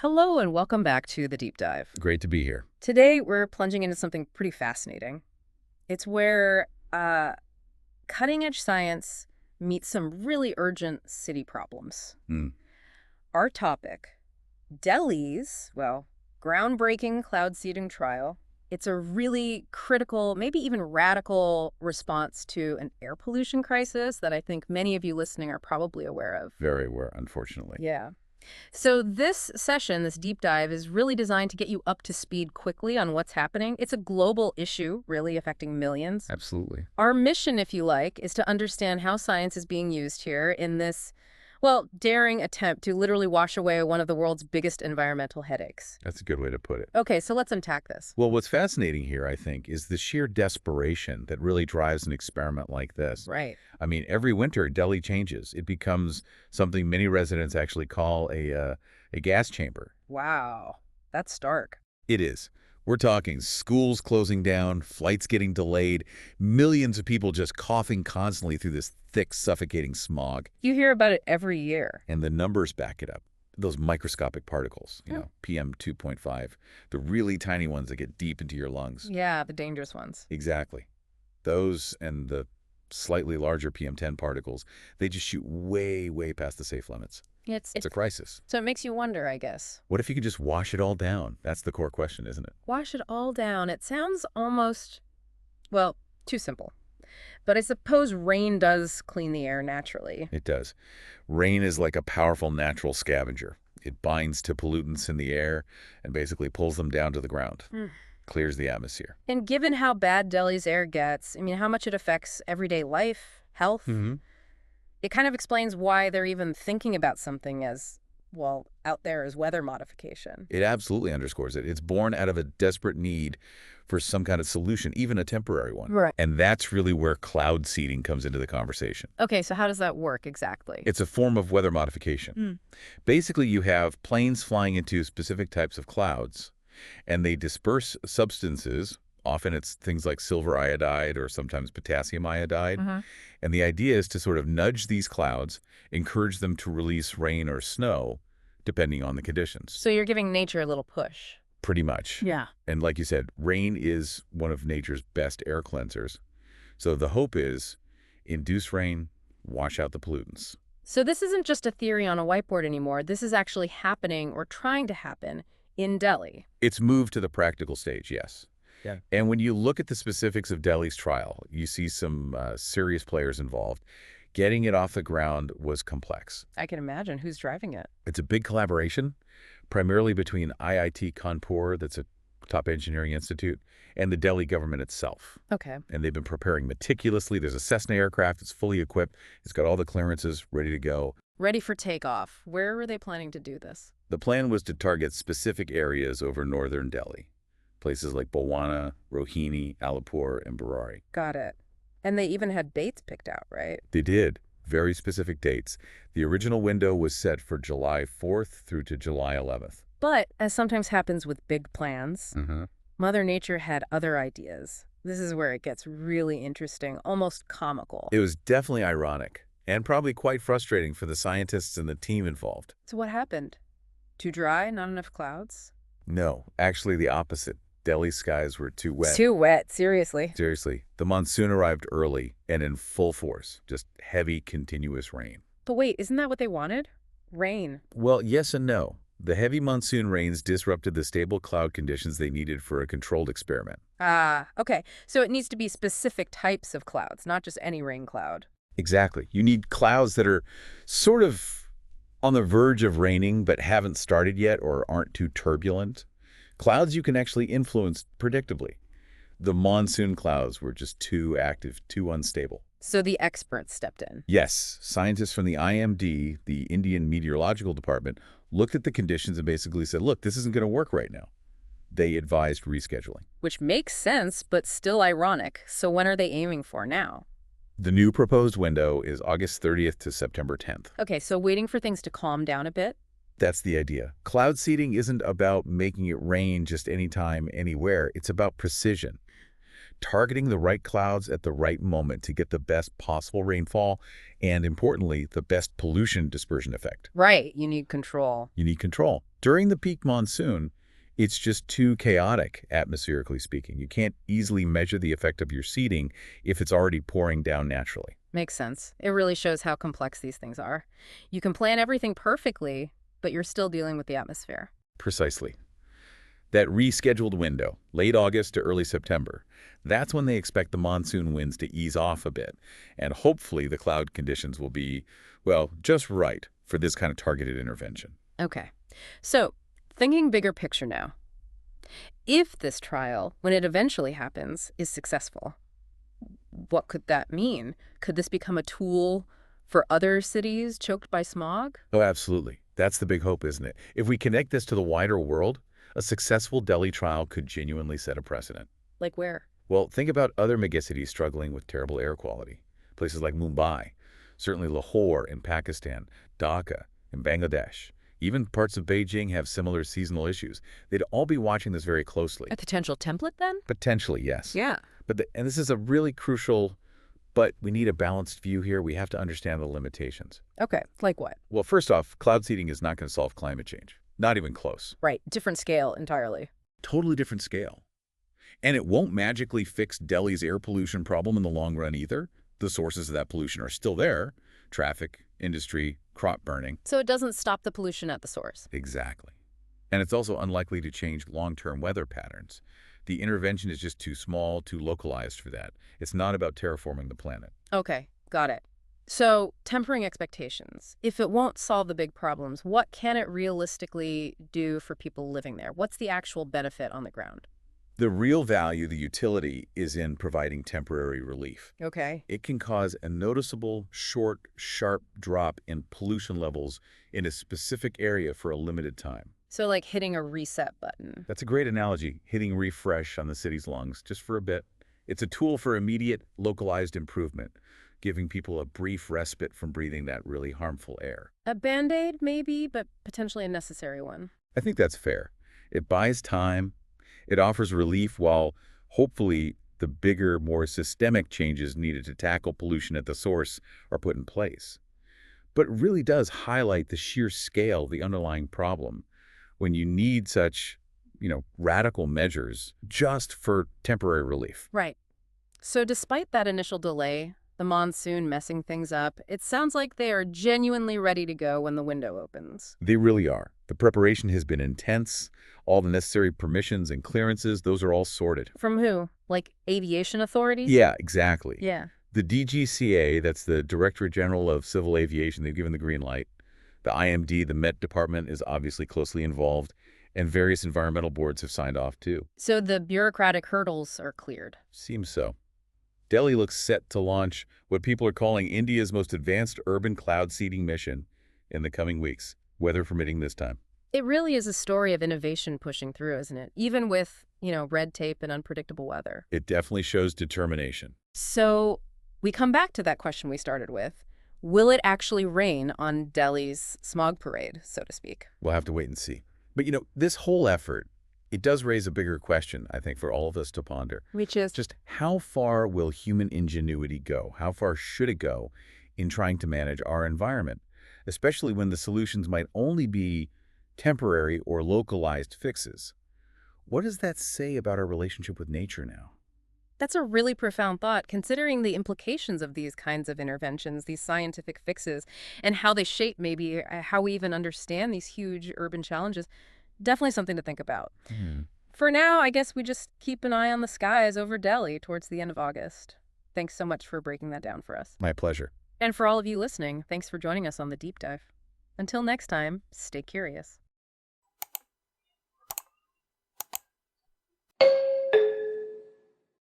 Hello and welcome back to The Deep Dive. Great to be here. Today we're plunging into something pretty fascinating. It's where cutting-edge science meets some really urgent city problems. Mm. Our topic, Delhi's, groundbreaking cloud seeding trial. It's a really critical, maybe even radical response to an air pollution crisis that I think many of you listening are probably aware of. Very aware, unfortunately. Yeah. So this session, this deep dive, is really designed to get you up to speed quickly on what's happening. It's a global issue, really affecting millions. Absolutely. Our mission, if you like, is to understand how science is being used here in this, daring attempt to literally wash away one of the world's biggest environmental headaches. That's a good way to put it. Okay, so let's unpack this. Well, what's fascinating here, I think, is the sheer desperation that really drives an experiment like this. Right. I mean, every winter, Delhi changes. It becomes something many residents actually call a gas chamber. Wow, that's stark. It is. We're talking schools closing down, flights getting delayed, millions of people just coughing constantly through this thick, suffocating smog. You hear about it every year. And the numbers back it up. Those microscopic particles, PM 2.5, the really tiny ones that get deep into your lungs. Yeah, the dangerous ones. Exactly. Those and the slightly larger PM 10 particles, they just shoot way, way past the safe limits. It's a crisis. So it makes you wonder, I guess. What if you could just wash it all down? That's the core question, isn't it? Wash it all down. It sounds almost, too simple. But I suppose rain does clean the air naturally. It does. Rain is like a powerful natural scavenger. It binds to pollutants in the air and basically pulls them down to the ground. Clears the atmosphere. And given how bad Delhi's air gets, how much it affects everyday life, health, it kind of explains why they're even thinking about something as, out there as weather modification. It absolutely underscores it. It's born out of a desperate need for some kind of solution, even a temporary one. Right. And that's really where cloud seeding comes into the conversation. Okay, so how does that work exactly? It's a form of weather modification. Basically, you have planes flying into specific types of clouds, and they disperse substances. Often it's things like silver iodide or sometimes potassium iodide. And the idea is to sort of nudge these clouds, encourage them to release rain or snow, depending on the conditions. So you're giving nature a little push. Pretty much. Yeah. And like you said, rain is one of nature's best air cleansers. So the hope is induce rain, wash out the pollutants. So this isn't just a theory on a whiteboard anymore. This is actually happening or trying to happen in Delhi. It's moved to the practical stage, yes. Yeah. And when you look at the specifics of Delhi's trial, you see some serious players involved. Getting it off the ground was complex. I can imagine. Who's driving it? It's a big collaboration, primarily between IIT Kanpur, that's a top engineering institute, and the Delhi government itself. Okay. And they've been preparing meticulously. There's a Cessna aircraft. It's fully equipped. It's got all the clearances ready to go. Ready for takeoff. Where were they planning to do this? The plan was to target specific areas over northern Delhi. Places like Bulwana, Rohini, Alipur, and Barari. Got it. And they even had dates picked out, right? They did. Very specific dates. The original window was set for July 4th through to July 11th. But, as sometimes happens with big plans, Mother Nature had other ideas. This is where it gets really interesting, almost comical. It was definitely ironic, and probably quite frustrating for the scientists and the team involved. So what happened? Too dry? Not enough clouds? No, actually the opposite. Delhi's skies were too wet. Too wet, seriously. Seriously. The monsoon arrived early and in full force. Just heavy, continuous rain. But wait, isn't that what they wanted? Rain. Well, yes and no. The heavy monsoon rains disrupted the stable cloud conditions they needed for a controlled experiment. Ah, okay. So it needs to be specific types of clouds, not just any rain cloud. Exactly. You need clouds that are sort of on the verge of raining but haven't started yet or aren't too turbulent. Clouds you can actually influence predictably. The monsoon clouds were just too active, too unstable. So the experts stepped in. Yes, scientists from the IMD, the Indian Meteorological Department, looked at the conditions and basically said, look, this isn't going to work right now. They advised rescheduling. Which makes sense, but still ironic. So when are they aiming for now? The new proposed window is August 30th to September 10th. Okay, so waiting for things to calm down a bit? That's the idea. Cloud seeding isn't about making it rain just anytime, anywhere. It's about precision. Targeting the right clouds at the right moment to get the best possible rainfall and, importantly, the best pollution dispersion effect. Right, you need control. You need control. During the peak monsoon, it's just too chaotic, atmospherically speaking. You can't easily measure the effect of your seeding if it's already pouring down naturally. Makes sense. It really shows how complex these things are. You can plan everything perfectly, but you're still dealing with the atmosphere. Precisely. That rescheduled window, late August to early September, that's when they expect the monsoon winds to ease off a bit, and hopefully the cloud conditions will be, well, just right for this kind of targeted intervention. Okay. So, thinking bigger picture now. If this trial, when it eventually happens, is successful, what could that mean? Could this become a tool for other cities choked by smog? Oh, absolutely. That's the big hope, isn't it? If we connect this to the wider world, a successful Delhi trial could genuinely set a precedent. Like where? Well, think about other megacities struggling with terrible air quality. Places like Mumbai, certainly Lahore in Pakistan, Dhaka in Bangladesh. Even parts of Beijing have similar seasonal issues. They'd all be watching this very closely. A potential template then? Potentially, yes. Yeah. And this is a really crucial, but we need a balanced view here. We have to understand the limitations. Okay, like what? Well, first off, cloud seeding is not going to solve climate change. Not even close. Right, different scale entirely. Totally different scale. And it won't magically fix Delhi's air pollution problem in the long run either. The sources of that pollution are still there. Traffic, industry, crop burning. So it doesn't stop the pollution at the source. Exactly. And it's also unlikely to change long-term weather patterns. The intervention is just too small, too localized for that. It's not about terraforming the planet. Okay, got it. So, tempering expectations. If it won't solve the big problems, what can it realistically do for people living there? What's the actual benefit on the ground? The real value, the utility, is in providing temporary relief. Okay. It can cause a noticeable, short, sharp drop in pollution levels in a specific area for a limited time. So like hitting a reset button. That's a great analogy, hitting refresh on the city's lungs just for a bit. It's a tool for immediate, localized improvement, giving people a brief respite from breathing that really harmful air. A Band-Aid, maybe, but potentially a necessary one. I think that's fair. It buys time. It offers relief while, hopefully, the bigger, more systemic changes needed to tackle pollution at the source are put in place. But it really does highlight the sheer scale of the underlying problem when you need such, radical measures just for temporary relief. Right. So despite that initial delay, the monsoon messing things up, it sounds like they are genuinely ready to go when the window opens. They really are. The preparation has been intense. All the necessary permissions and clearances, those are all sorted. From who? Like aviation authorities? Yeah, exactly. Yeah. The DGCA, that's the Directorate General of Civil Aviation, they've given the green light. The IMD, the Met Department, is obviously closely involved, and various environmental boards have signed off too. So the bureaucratic hurdles are cleared. Seems so. Delhi looks set to launch what people are calling India's most advanced urban cloud seeding mission in the coming weeks, weather permitting this time. It really is a story of innovation pushing through, isn't it? Even with, red tape and unpredictable weather. It definitely shows determination. So we come back to that question we started with. Will it actually rain on Delhi's smog parade, so to speak? We'll have to wait and see. But, this whole effort, it does raise a bigger question, I think, for all of us to ponder. Which is? Just how far will human ingenuity go? How far should it go in trying to manage our environment? Especially when the solutions might only be temporary or localized fixes. What does that say about our relationship with nature now? That's a really profound thought, considering the implications of these kinds of interventions, these scientific fixes, and how they shape maybe how we even understand these huge urban challenges. Definitely something to think about. For now, I guess we just keep an eye on the skies over Delhi towards the end of August. Thanks so much for breaking that down for us. My pleasure. And for all of you listening, thanks for joining us on The Deep Dive. Until next time, stay curious.